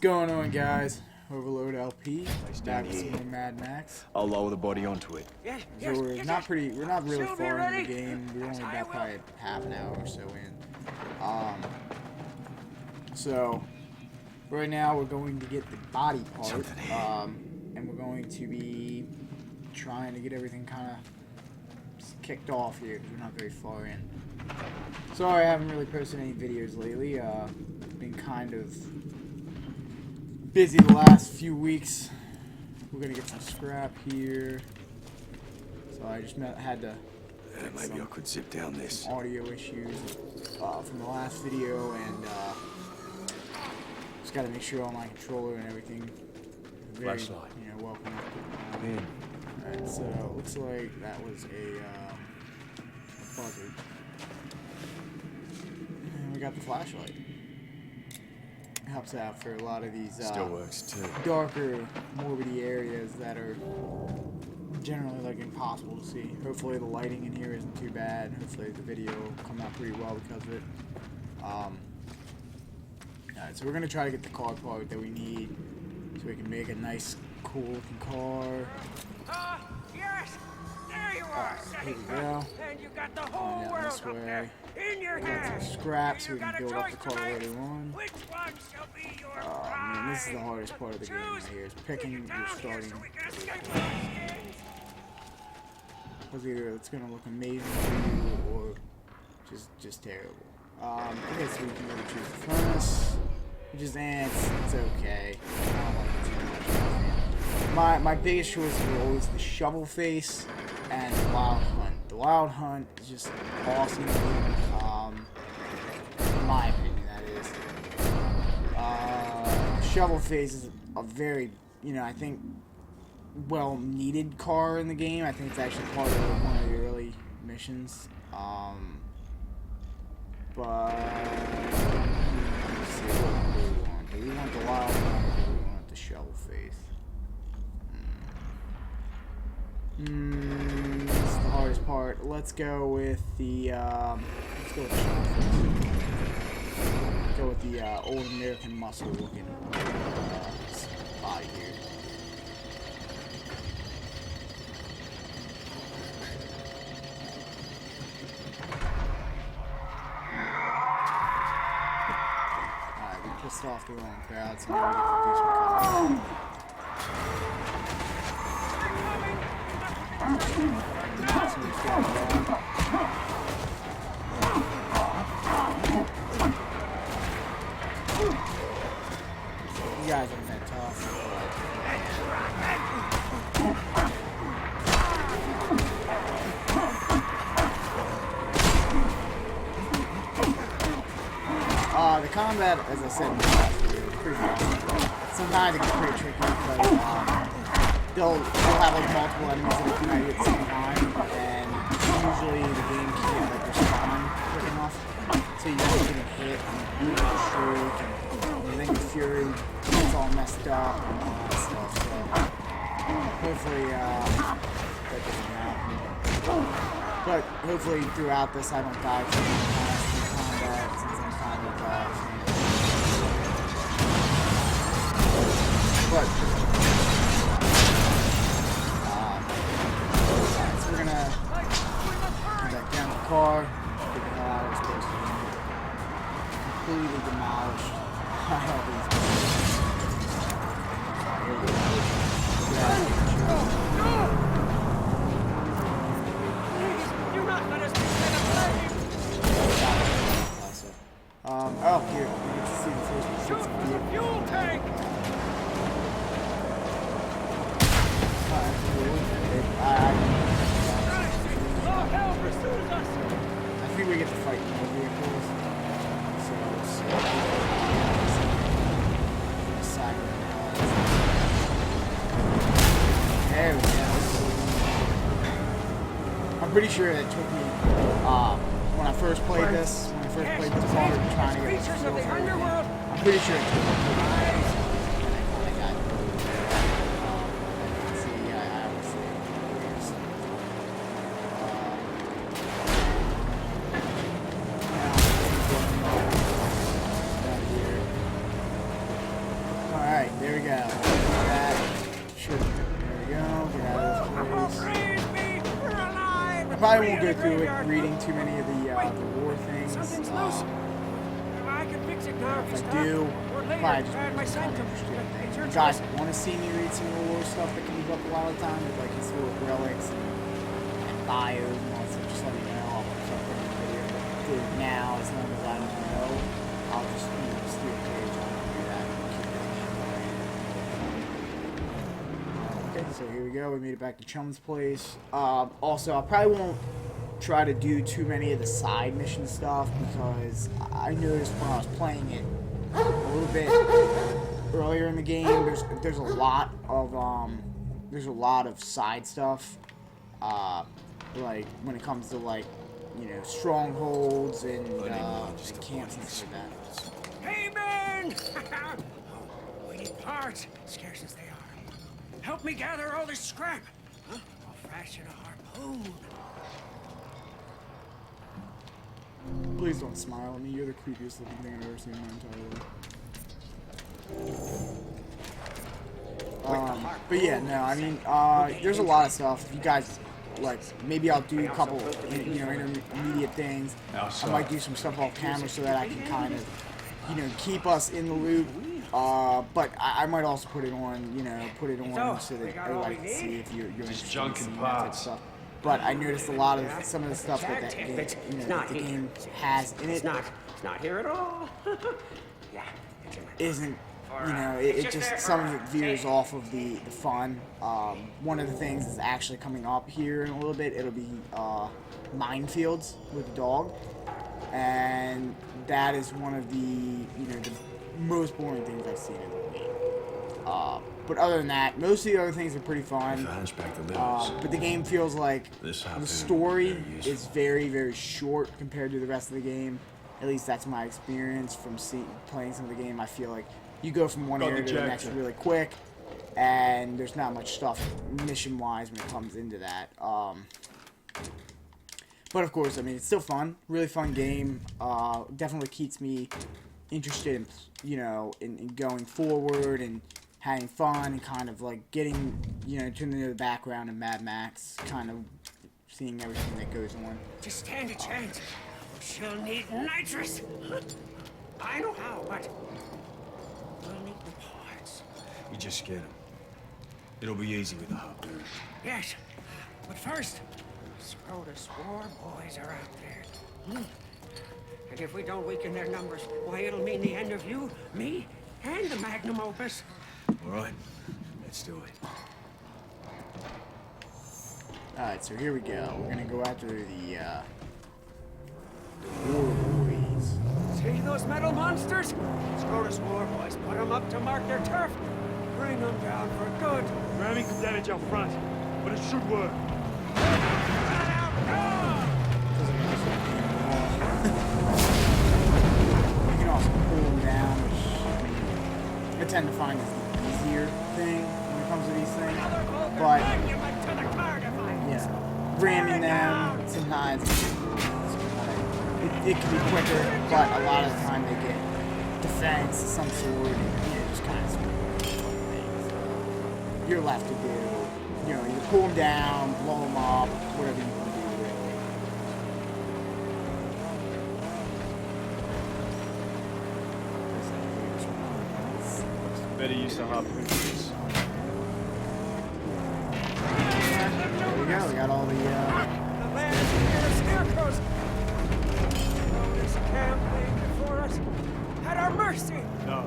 going on, guys? Overload LP. Back with some more Mad Max. I'll lower the body onto it. So we're not really far into the game. We're only about probably half an hour or so in. So right now we're going to get the body part, and we're going to be trying to get everything kind of kicked off here because we're not very far in. Sorry, I haven't really posted any videos lately. Been kind of busy the last few weeks. We're gonna get some scrap here, so I just had to Maybe I could zip down this. audio issues from the last video, and just gotta make sure all my controller and everything very, Flashlight. well connected. In. Alright, so it looks like that was a buzzard, and we got the flashlight. Helps out for a lot of these Still works too. darker, morbidy areas that are generally like impossible to see. Hopefully the lighting in here isn't too bad. Hopefully the video will come out pretty well because of it. Alright, so we're gonna try to get the car part that we need so we can make a nice, cool looking car. Yes! There you are! Here we go. And you got the whole Down world this up way. there in your Got hand. some scrap so You we can got a build up choice the car tonight. later on. Which one shall be your Man, this is the bride? hardest part of the game right here, is picking your Down here starting. so we can escape with our skins. Because either it's gonna look amazing for you or just terrible. Okay, so we can either choose the furnace, which is it's okay. I don't like it too much. My biggest choices were always the shovel face and the wild hunt. The wild hunt is just awesome. In my opinion, that is. Shovel face is a very, I think, well needed car in the game. I think it's actually part of one of the early missions. But let's see, what do we want? Do we want the wild one or do we want the shovel face? This is the hardest part. Let's go with the let's go with the shovel face. Go with the old American muscle looking body here. Pissed off the wrong crowd, so now we get to do some You guys aren't that tough. The combat, as I said in the last video, is pretty awesome. Sometimes it gets pretty tricky because they'll have like multiple enemies that come at you at the same time, and usually the game can't like respond quick enough, so you end up getting hit and you lose the streak, and then your fury gets all messed up and all that stuff. So hopefully that doesn't happen. But hopefully throughout this I don't die too fast in combat since I'm kind of but so we're gonna come back down the car, get the hell out of this place. Completely demolished by all these Do not let us be set aflame! oh, here, we get to see the first Shoot from the fuel tank! Oh, hell pursues us! I think we get to fight more vehicles. So let's see. There we go. I'm pretty sure that took me when I first played this part, trying to get the Creatures of the feel for everything. underworld! I'm pretty sure it took me. go. That should. There we go. Get out of this place. Praise me, we're alive. I probably won't go through it reading too many of the war things. Something's loose. I can fix it now if you If stop. I do, Or later, probably just add my because I'm sanctum. interested. It's If your you guys choice. want to see me read some of the war stuff that comes up a lot of the time with like historic relics and bios and all that stuff, just let me know. I'll put something in the video. But for now, as long as I don't know, I'll just just do a page. I don't do that. Okay, so here we go. We made it back to Chum's place. Also, I probably won't try to do too many of the side mission stuff because I noticed when I was playing it a little bit earlier in the game, there's a lot of side stuff, like when it comes to like strongholds and camps and stuff like that. Hey, men! We need parts, scarce as they are. Help me gather all this scrap. Huh? I'll fashion a harpoon. Please don't smile at me. You're the creepiest looking thing I've ever seen in my entire life. But yeah, no, I mean, there's a lot of stuff. If you guys like, maybe I'll do a couple, intermediate things. I might do some stuff off camera so that I can kind of, keep us in the loop. But I might also put it on, so that everybody can see if you're interested in seeing that type of stuff. But I noticed a lot of some of the stuff that the game has in it It's not here at all. Yeah, it's in my isn't, it just some of it veers off of the fun. One of the things is actually coming up here in a little bit. It'll be minefields with the dog, and that is one of the most boring things I've seen in the game. But other than that, most of the other things are pretty fun. But the game feels like the story is very, very short compared to the rest of the game. At least that's my experience from playing some of the game. I feel like you go from one area to the next really quick, and there's not much stuff mission-wise when it comes into that. But of course, I mean, it's still fun. Really fun game. Definitely keeps me interested in, in going forward and having fun and kind of like getting, tuning into the background of Mad Max, kind of seeing everything that goes on. To stand a chance, she'll need nitrous. I know how, but we'll need the parts. You just get him. It'll be easy with the harpoon. Yes, but first, Scrotus war boys are out there. And if we don't weaken their numbers, why, it'll mean the end of you, me, and the magnum opus. All right, let's do it. Alright, so here we go. We're gonna go after the war boys. See those metal monsters? Scrotus war boys put them up to mark their turf. Bring them down for good. Ramming could damage our front, but it should work. You can also pull them down, which I tend to find is the easier thing when it comes to these things. But ramming them sometimes it can be quicker, but a lot of the time they get defense of some sort, and just kind of things. You're left to do, either pull them down, blow them up, whatever you want to do with it. Better use the harpoons. There we go, we got all the, The land here of scarecrows. Oh, this campaign before us at our mercy. No,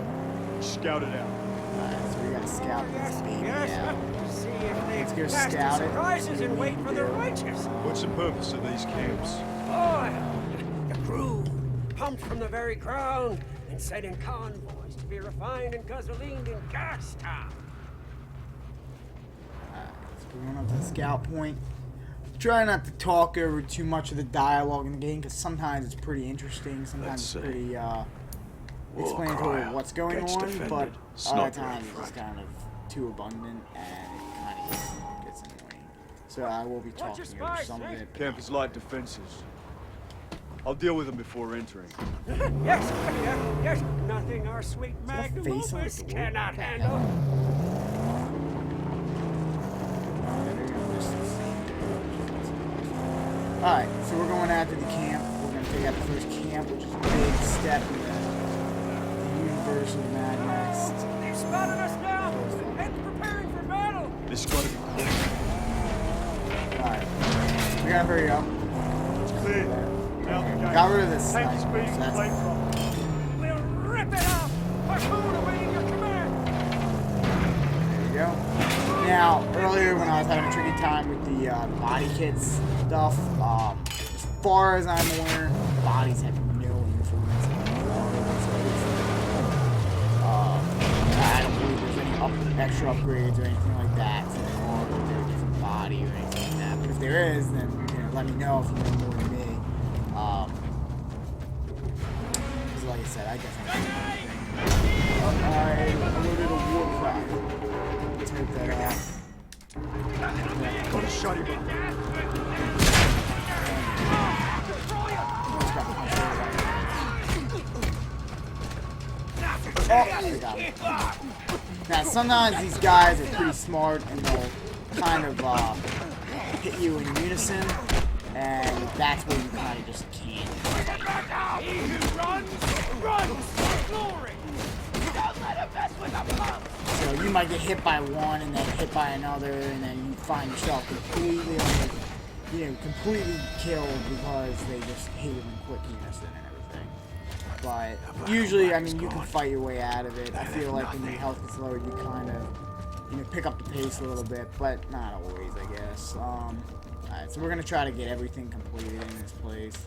scout it out. Alright, so we gotta scout this baby out. See if they Let's go cast scout it, surprises see and what we wait can for the do. righteous. What's the purpose of these camps? Oil, the crew, pumped from the very ground and sent in convoys to be refined and gasolined in Gastown. So we're going up to the scout point. Try not to talk over too much of the dialogue in the game, because sometimes it's pretty interesting, sometimes it's pretty explanatory of what's going Gets on, defended. but It's other not very times it's front. kind of too abundant and it kind of gets annoying. So I will be talking over some of it. Camp is light defenses. I'll deal with them before entering. Yes, yes. Nothing our sweet magnum face on the opus door? cannot What the handle. Alright, so we're going out to the camp. We're going to take out the first camp, which is a big step in the universe of Mad Max. They've spotted us now and preparing for battle. This has got to be quick. Alright, we gotta hurry up. It's clear. Now the gate. Got rid of this Tank sniper, speed, so that's flamethrower. We'll rip it off. Harpoon awaiting your command. There you go. Now, earlier when I was having a tricky time with the body kits stuff, as far as I'm aware, bodies have no influence on the I don't believe there's any extra upgrades or anything like that to the car or their different body or anything like that. But if there is, then let me know if you know more than me. Because like I said, I definitely I loaded a war cry. Take that off. Gotta shut him up. Oh, I got him. Now, sometimes these guys are pretty smart and they'll kind of hit you in unison, and that's where you kind of just can't fight. He who runs, glory. Don't let him mess with the pump. So you might get hit by one and then hit by another, and then you find yourself completely, completely killed because they just hit you in quick unison and everything. But usually, I mean, you can fight your way out of it. I feel like when your health gets lower, you kind of, pick up the pace a little bit, but not always, I guess. Alright, so we're gonna try to get everything completed in this place.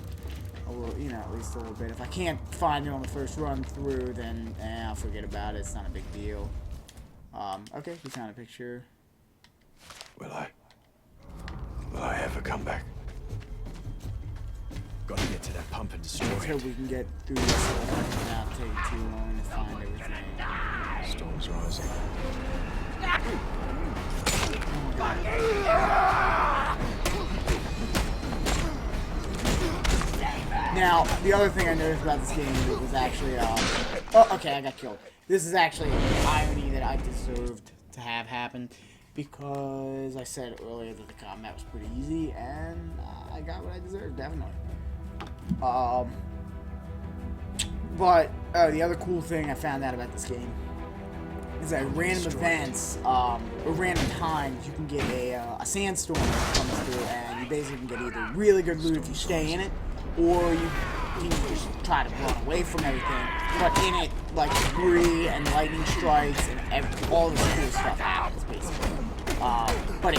A little, at least a little bit. If I can't find it on the first run through, then I'll forget about it. It's not a big deal. Okay, we found a picture. Will I ever come back? Gotta get to that pump and destroy Let's hope it. we can get through this without taking too long to find everything. Storm's rising. Now, the other thing I noticed about this game was actually, okay, I got killed. This is actually an irony that I deserved to have happen, because I said earlier that the combat was pretty easy, and I got what I deserved, definitely. But the other cool thing I found out about this game is that random events, or random times, you can get a sandstorm that comes through, and you basically can get either really good loot if you stay in it, or you can just try to run away from everything. But in it, like debris and lightning strikes and all this cool stuff happens, basically. But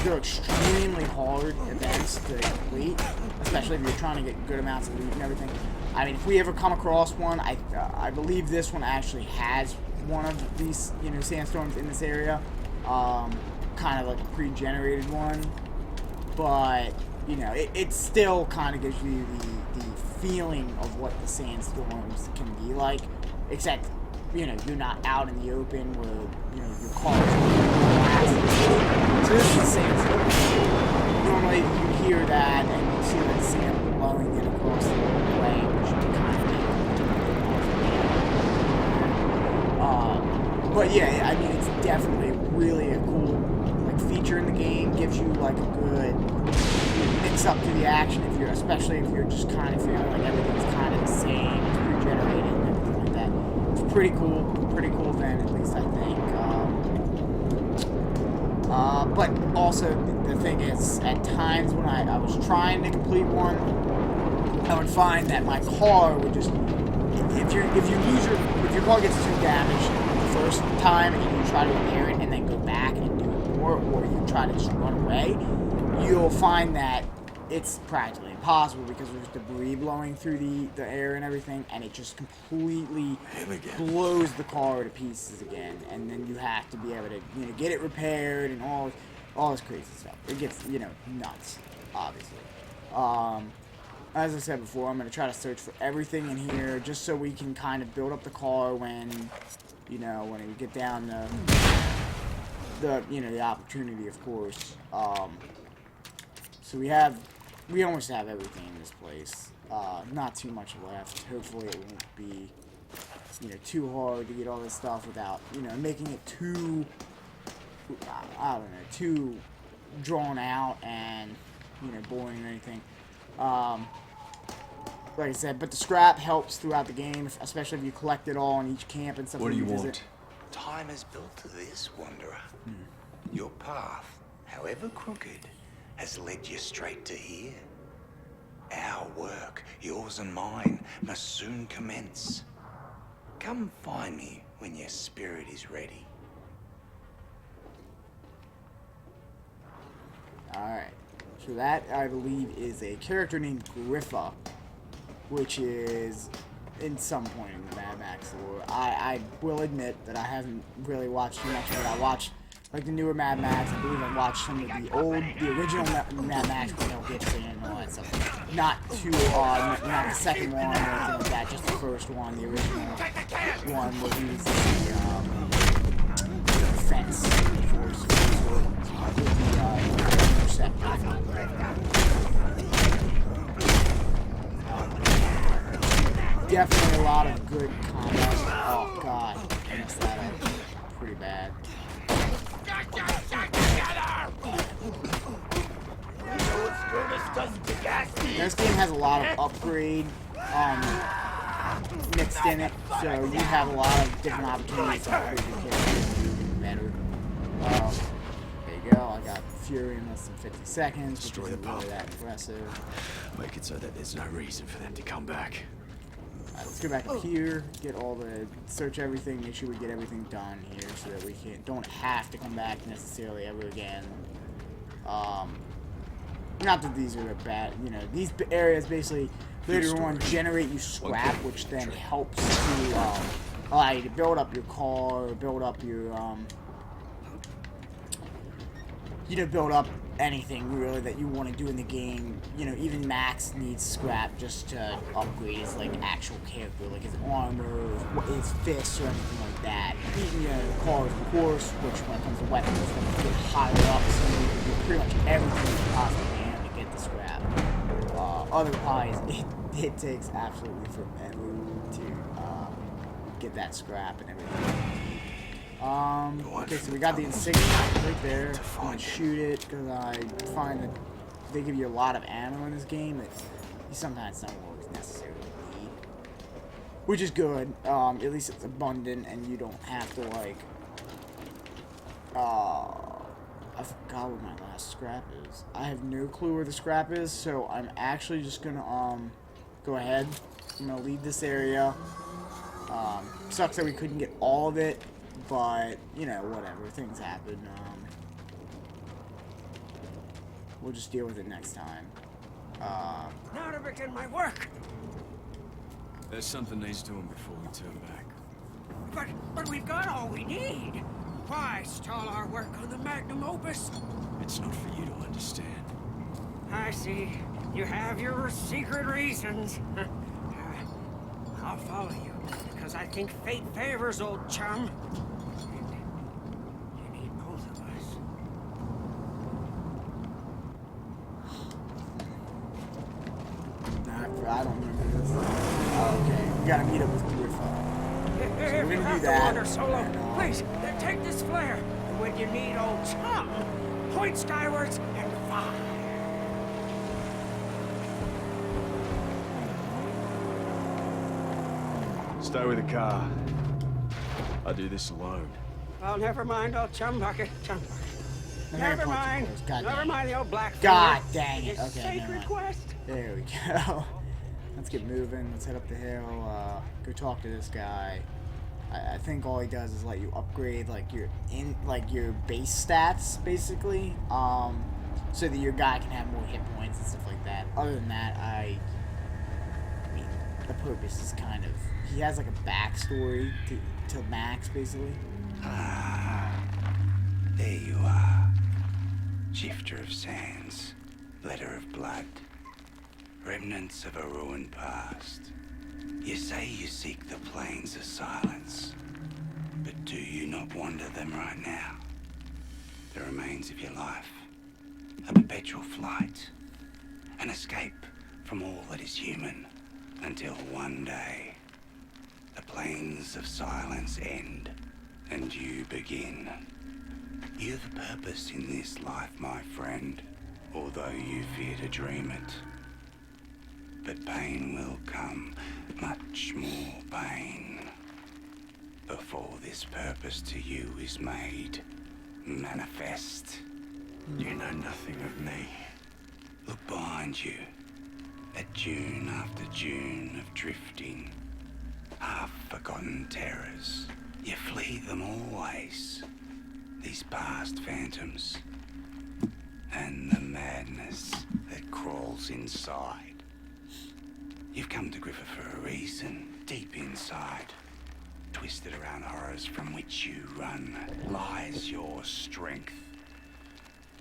they're extremely hard events to complete, especially if you're trying to get good amounts of loot and everything. I mean, if we ever come across one, I believe this one actually has one of these, sandstorms in this area, kind of like a pre-generated one, but it still kind of gives you the feeling of what the sandstorms can be like, except you're not out in the open where your car is glass. So this is a sandstorm. Normally you hear that and you see that sand blowing in across the way, which you kind of but yeah, I mean, it's definitely really a cool feature in the game. Gives you like a good mix up to the action, especially if you're just kind of feeling like everything's kind of the same, it's pre-generated and everything like that. It's pretty cool thing, at least I think. But also the thing is, at times when I was trying to complete one, I would find that my car would just, if your car gets too damaged the first time and you try to repair it and then go back and do more, or you try to just run away, you'll find that it's practically impossible because there's debris blowing through the air and everything, and it just completely blows the car to pieces again, and then you have to be able to get it repaired and all this crazy stuff. It gets nuts, obviously. As I said before, I'm going to try to search for everything in here just so we can kind of build up the car when when we get down the opportunity, of course. So we almost have everything in this place. not too much left. Hopefully it won't be, you know, too hard to get all this stuff without, you know, making it too, I don't know, too drawn out and, you know, boring or anything. Like I said, but the scrap helps throughout the game, especially if you collect it all in each camp and stuff. What do you visit. want? Time is built to this, Wanderer. Your path, however crooked, has led you straight to here. Our work, yours and mine, must soon commence. Come find me when your spirit is ready. Alright. So that, I believe, is a character named Griffa, which is in some point in the Mad Max lore. I will admit that I haven't really watched too much of it. I watched like the newer Mad Max. I believe I watched some of the original Mad Max with Mel Gibson and all that stuff. Not not the second one or anything like that. Just the first one, the original one where he was the fence force with the interceptor. Definitely a lot of good combat. Oh god, I messed that up pretty bad. This game has a lot of upgrade mixed in it, so you have a lot of different opportunities to upgrade your character better. There you go, I got Fury in less than 50 seconds, which Destroy isn't the really pump. that impressive. Make it so that there's no reason for them to come back. Alright, let's go back up here, get all the, search everything, make sure we get everything done here so that we don't have to come back necessarily ever again. Not that these are bad, you know, these areas basically later on generate you scrap, which then helps to allow you to build up your car, or build up your, you know, build up anything really that you want to do in the game. You know, even Max needs scrap just to upgrade his like actual character, like his armor, his fists, or anything like that. You know, the car, of course, which when it comes to weapons, is going to get higher up, so you can do pretty much everything you possibly can to get the scrap. Otherwise, it takes absolutely forever to get that scrap and everything. Okay, so we got the insignia right there. I'm gonna shoot it because I find that they give you a lot of ammo in this game that you sometimes don't always necessarily need. Which is good. At least it's abundant and you don't have to like I forgot what my last scrap is. I have no clue where the scrap is, so I'm actually just gonna go ahead. I'm gonna leave this area. Sucks that we couldn't get all of it. But, you know, whatever. Things happen. We'll just deal with it next time. Now to begin my work. There's something needs doing before we turn back. But we've got all we need. Why stall our work on the magnum opus? It's not for you to understand. I see. You have your secret reasons. I'll follow you, because I think fate favors old chum. And you need both of us. I don't remember this. Okay, we gotta meet up with Griffa. If we're you gonna have do to that. wander solo, please, take this flare. And when you need old chum, point skywards and fire. Stay with the car. I do this alone. Well, never mind, old chum bucket. Never mind. Never mind the old black. God dang it. His Okay, never sacred mind. quest. There we go. Let's get moving. Let's head up the hill. Go talk to this guy. I think all he does is let you upgrade like your base stats, basically. So that your guy can have more hit points and stuff like that. Other than that, I mean, the purpose is kind of, he has like a backstory to Max, basically. There you are. Shifter of sands, letter of blood, remnants of a ruined past. You say you seek the plains of silence, but do you not wander them right now? The remains of your life, a perpetual flight, an escape from all that is human, until one day the plains of silence end and you begin. You've a purpose in this life, my friend, although you fear to dream it. But pain will come, much more pain, before this purpose to you is made manifest. You know nothing of me. Look behind you, at dune after dune of drifting, half-forgotten terrors. You flee them always, these past phantoms, and the madness that crawls inside. You've come to Griffa for a reason, deep inside. Twisted around horrors from which you run lies your strength.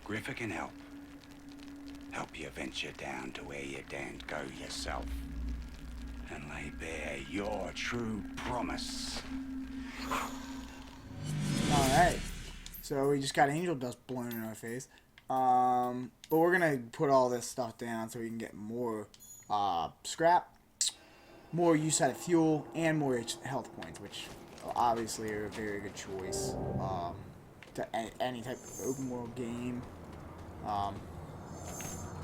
Griffa can help. Help you venture down to where you daren't go yourself. And lay bare your true promise. Alright. So we just got angel dust blown in our face. But we're gonna put all this stuff down so we can get more scrap, more use out of fuel, and more health points, which obviously are a very good choice to any type of open world game.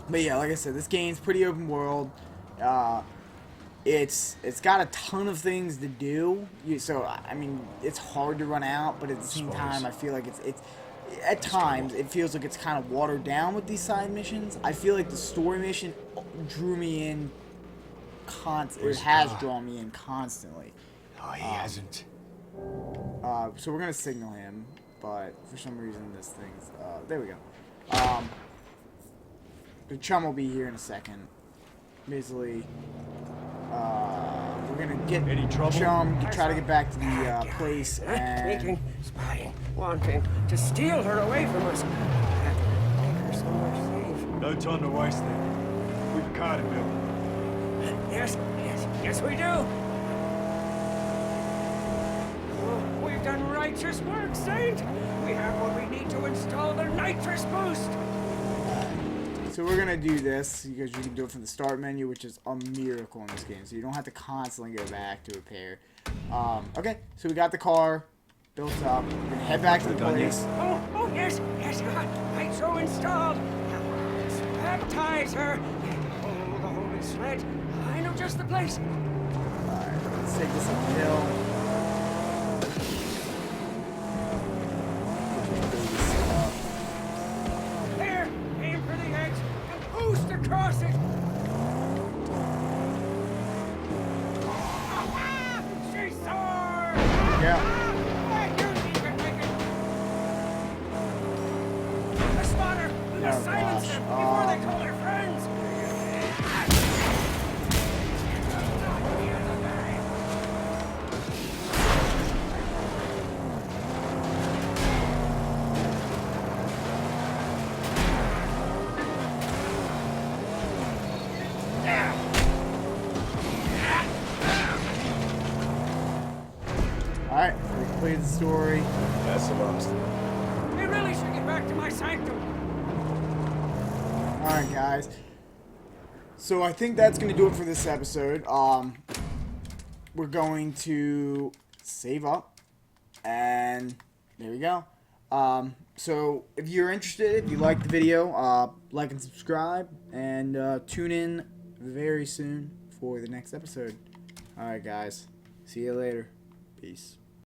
But yeah, like I said, this game's pretty open world. It's got a ton of things to do. So I mean, it's hard to run out, but at the same time, I feel like it's at times it feels like it's kind of watered down with these side missions. I feel like the story mission drew me in constantly. It has drawn me in constantly. Oh, he hasn't. So we're gonna signal him, but for some reason this thing's there we go. The chum will be here in a second. Basically, we're gonna get Any trouble? chum, try to get back to the place, and Thinking, spying, wanting to steal her away from us. Take her somewhere safe. No time to waste then. We've caught him, Bill. Yes, we do. Oh, we've done righteous work, Saint. We have what we need to install the nitrous boost. so we're gonna do this because you can do it from the start menu, which is a miracle in this game. So you don't have to constantly go back to repair. Okay, so we got the car built up. We're gonna head back to the place. Oh, yes. Nitro installed. Let's baptize her. Oh, the holy sled. I know just the place. Alright, let's take this up the hill. There, aim for the edge and boost across it. She soared. Yeah. You can make it. A spotter. We must Oh, silence gosh. them before they call their friends. Alright, we completed the story. That's the last. We really should get back to my sanctum. Alright, guys. So I think that's going to do it for this episode. We're going to save up. And there we go. So if you're interested, if you like the video, like and subscribe. And tune in very soon for the next episode. Alright, guys. See you later. Peace.